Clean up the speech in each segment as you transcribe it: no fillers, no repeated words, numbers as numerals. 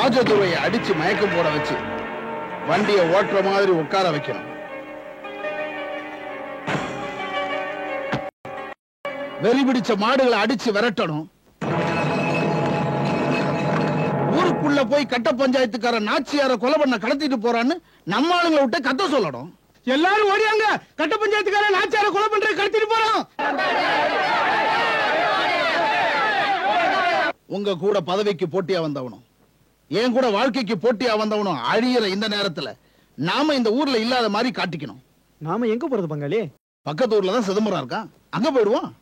ராஜதுரையை அடிச்சு மயக்கம் போட வச்சு வண்டியை ஓட்டுற மாதிரி உட்கார வைக்கணும். வெறி பிடிச்ச மாடுகளை அடிச்சு விரட்டணும். ஊருக்குள்ள போய் கட்ட பஞ்சாயத்துக்கார நாச்சியார கொலை பண்ண கடத்திட்டு போறான்னு நம்ம ஆளுங்களை விட்டு கத்த சொல்லணும். எல்லாரும் ஓடியாங்க, கட்ட பஞ்சாயத்துக்கார நாச்சியார கொலை பண்ற கடத்திட்டு போறோம். உங்க கூட பதவிக்கு போட்டியா வந்தவனும் என் கூட வாழ்க்கைக்கு போட்டியா வந்தவனும் அழியிற இந்த நேரத்துல நாம இந்த ஊர்ல இல்லாத மாதிரி காட்டிக்கணும். நாம எங்க போறது பங்காளி? பக்கத்து ஊர்ல தான் சிதம்பரம் இருக்கான், அங்க போயிடுவோம்.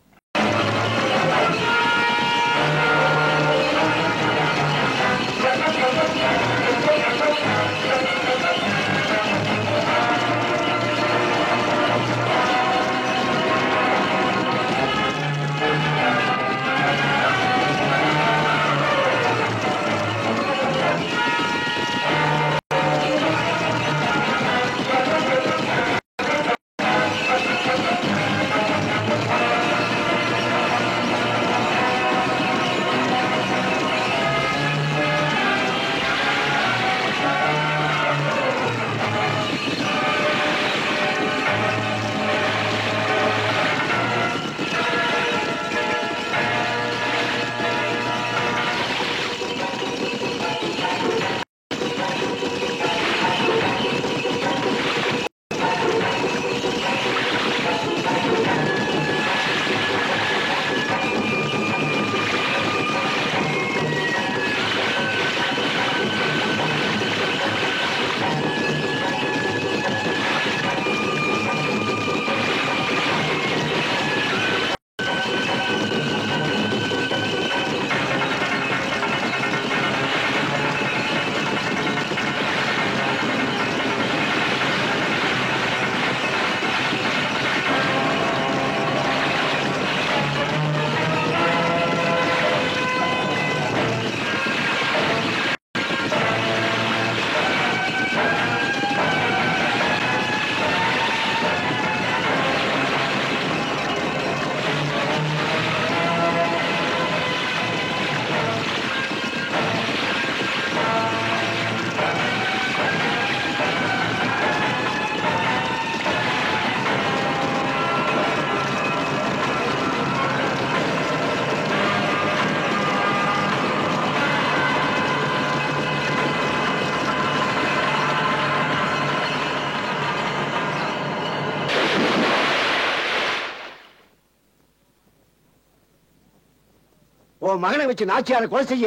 மகனை வச்சு நாச்சியாரை கொலை செய்ய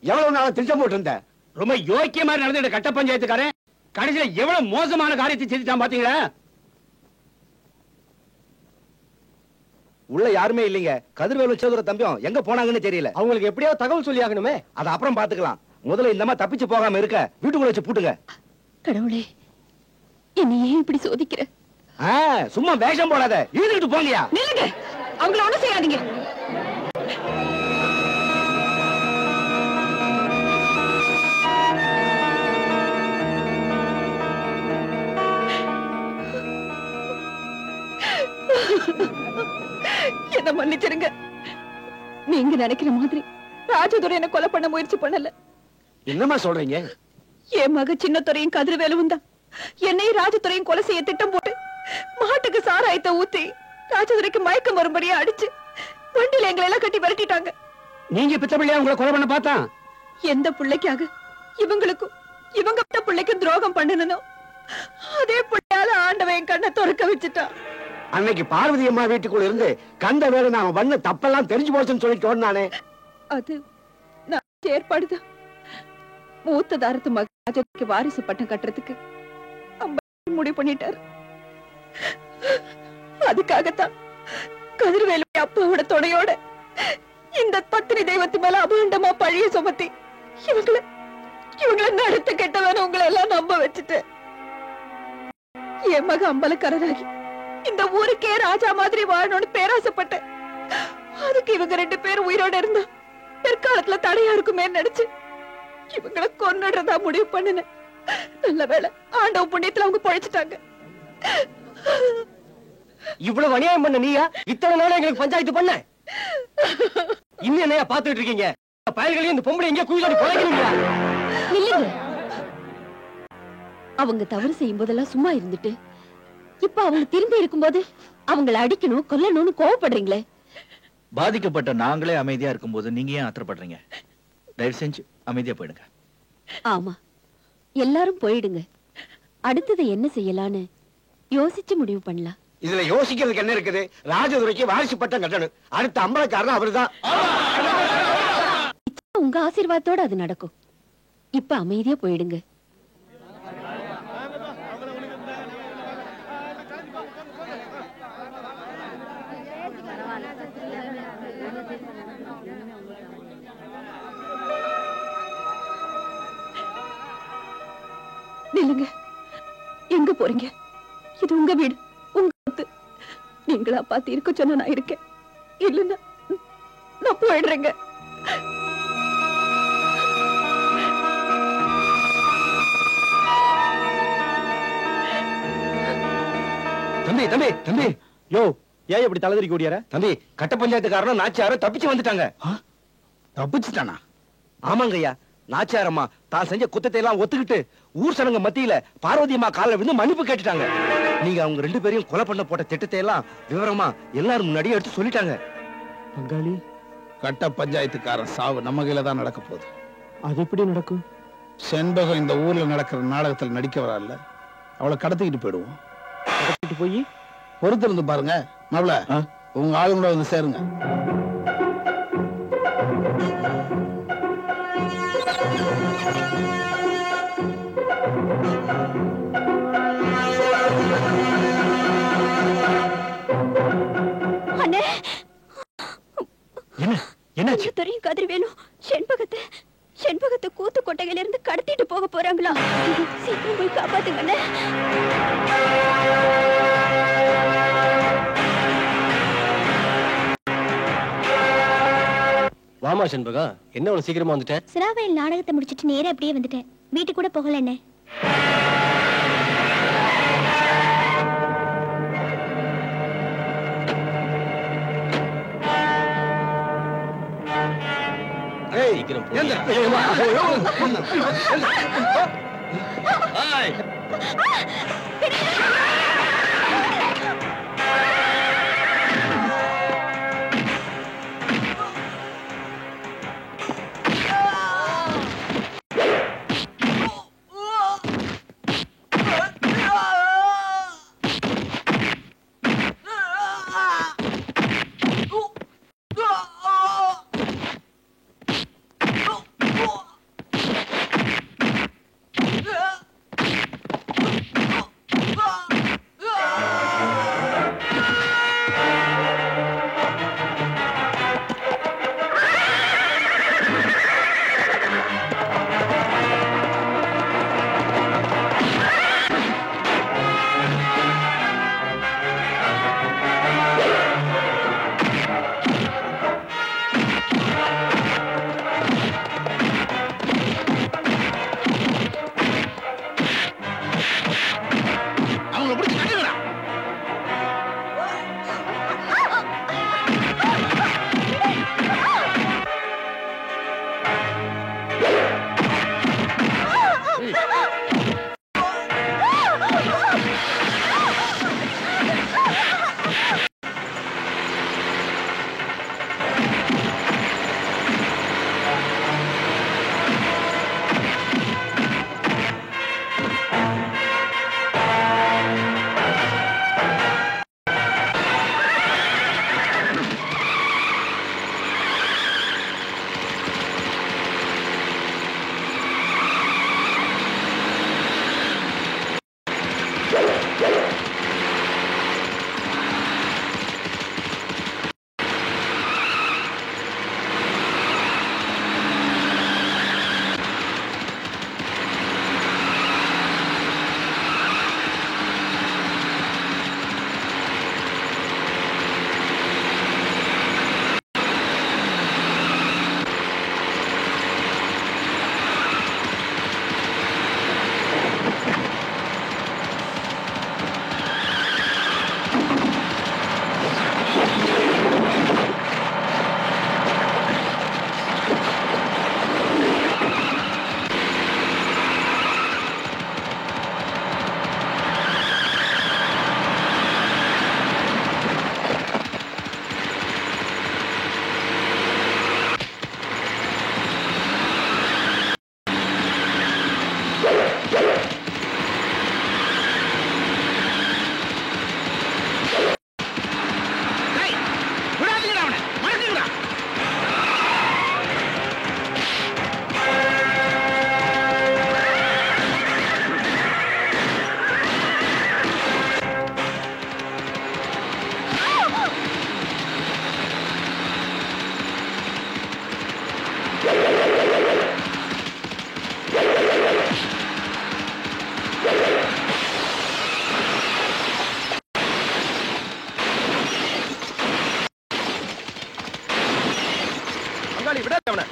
எவ்வளவு நாள் திட்டம் போட்டு இருந்த? ரொம்ப யோக்கியமா நடந்த கட்ட பஞ்சாயத்துக்காரன் கடைசியில எவ்வளவு மோசமான காரியத்தை செஞ்சுட்டான் பாத்தீங்களா? உள்ள யாருமே இல்லைங்க. கதிர்வேலு சேதுர தம்பியும் எங்க போனாங்கன்னு தெரியல. அவங்களுக்கு எப்படியாவது தகவல் சொல்லி ஆகணுமே. அத அப்புறம் பாத்துக்கலாம். முதல்ல இந்த மாதிரி தப்பிச்சு போகாம இருக்க வீட்டுக்குள்ள வச்சு பூட்டுங்க. கடவுளே, என்னை ஏன் இப்படி சோதிக்கிற? சும்மா வேஷம் போடாத, இழுத்துட்டு போங்கயா. நில்லுங்க, அவங்கள ஒண்ணும் செய்யாதீங்க. என்ன மன்னிச்சிருங்க. நீங்க நினைக்கிற மாதிரி ராஜதுரை என்ன கொலை பண்ண முயற்சி பண்ணல. என்னமா சொல்றீங்க? என் மக சின்னத்துறையும் கதிர்வேலுவும் தான் என்னையும் ராஜதுரையும் கொலை செய்ய திட்டம் போட்டு மாட்டுக்கு சாராயத்தை ஊத்தி ராஜதுரைக்கு மயக்கம் வரும்படியா அடிச்சு வண்டியில எங்களை எல்லாம் கட்டி விரட்டிட்டாங்க. நீங்க பித்த பிள்ளையா உங்களை கொலை பண்ண பார்த்தா? எந்த பிள்ளைக்காக இவங்களுக்கும் இவங்க பிள்ளைக்கும் துரோகம் பண்ணனோ அதே பிள்ளையால ஆண்டவன் என் கண்ணை திறக்க வச்சுட்டான். அன்னைக்கு பார்வதி அம்மா வீட்டுக்குள்ள இருந்து கண்ட வேலை நாம பண்ண தப்பெல்லாம் தெரிஞ்சு போச்சுன்னு சொல்லிட்டு ஓடுனானே. அது நான் ஏற்பாடுதான். மூத்த தாரத்து மகனுக்கு வாரிசு பட்டம் கட்டுறதுக்கு முடிவு பண்ணிட்டாரு. அதுக்காகத்தான் கதிர்வேலு அப்பாவோட துணையோட இந்த பத்தினி தெய்வத்து மேல அபாண்டமா பழிய சுமத்தி இவங்களை நடத்த கெட்டவன உங்களை எல்லாம் நம்ப வச்சுட்டு என் மக அம்பலக்காரராகி இந்த ஊருக்கே ராஜா மாதிரி வாழணும்னு பேராசப்பட்டேன். அதுக்கு இவங்க 2 பேரும் உயிரோட இருந்தா பிற்காலத்துல தடையா இருக்குமே நினைச்சு இவங்களை கொன்னுடுறதா முடிவு பண்ணினேன். நல்ல வேளை ஆண்டவ புண்ணியத்துல அவங்க பழிச்சிட்டாங்க. இவ்வளவு அநியாயம் பண்ண நீயா இத்தனை நாள் எங்களுக்கு பஞ்சாயத்து பண்ண? இன்னும் என்னையா பாத்துட்டு இருக்கீங்க? பயல்களையும் இந்த பொம்பளை எங்க குயிலோடி பழகிறீங்களா? நில்லுங்க. அவங்க தவறு செய்யும் போதெல்லாம் சும்மா இருந்துட்டு இப்ப அவங்க திரும்பி இருக்கும்போது அவங்கள அடிக்கணும் கொல்லணும்னு கோவப்படுறீங்களே. பாதிக்கப்பட்ட நாங்களே அமைதியா இருக்கும்போது நீங்க ஏன் ஆத்திரப்படுறீங்க? தயவு செஞ்சு அமைதியா போயிடுங்க. ஆமா, எல்லாரும் போயிடுங்க. அடுத்தது என்ன செய்யலான்னு யோசிச்சு முடிவு பண்ணலாம். இதுல யோசிக்கிறதுக்கு என்ன இருக்குது? ராஜதுரைக்கு வாரிசு பட்டம் கட்டணும். அடுத்த அம்பலக்காரன் அவருதான். உங்க ஆசீர்வாதத்தோட அது நடக்கும். இப்ப அமைதியா போயிடுங்க. நில்லுங்க. எங்க போறீங்க? இது உங்க வீடு, உங்க சொத்து. நீங்களா பார்த்து இருக்க சொன்ன நான் இருக்கேன். இல்லைன்னா நான் போயிடுறேங்க. தம்பி தம்பி தம்பி, யோ ஏன் இப்படி தலைதறிக்க ஓடியார? தம்பி, கட்ட பஞ்சாயத்துக்காரனும் நாச்சியாரும் தப்பிச்சு வந்துட்டாங்க. தப்பிச்சுட்டானா? ஆமாங்க ஐயா. நாச்சியாரம்மா தான் செஞ்ச குத்தத்தை எல்லாம் ஒத்துக்கிட்டு ஊர் சனங்க மத்தியில பார்வதி அம்மா காலில் விழுந்து மன்னிப்பு கேட்டுட்டாங்க. நீங்க அவங்க 2 பேரையும் கொலை பண்ண போட்ட திட்டத்தை எல்லாம் விவரமா எல்லாரும் முன்னாடியே எடுத்து சொல்லிட்டாங்க. பங்காளி, கட்ட பஞ்சாயத்துக்காரன் சாவு நம்ம கையில தான் நடக்க போகுது. அது எப்படி நடக்கும்? செண்பகம் இந்த ஊர்ல நடக்கிற நாடகத்தில் நடிக்க வரால, அவளை கடத்திக்கிட்டு போயிடுவோம். கடத்திட்டு போய் பொறுத்திருந்து பாருங்க. மாப்ள, உங்க ஆளுங்கள வந்து சேருங்க. என்னாச்சு? தெரியும் கதிர் வேணும். செண்பகத்தை கூத்து கொட்டையில இருந்து கடத்திட்டு போக போறாங்களா? சீக்கிரம் போய் காப்பாத்துங்க. வாமா செண்பகா, என்ன அவ்வளவு சீக்கிரமா வந்துட்ட? சிராவையில் நாடகத்தை முடிச்சிட்டு நேரா அப்படியே வந்துட்டேன். வீட்டுக்கு கூட போகல. என்ன சீக்கிரம் முதலாளி விடாத அவனை.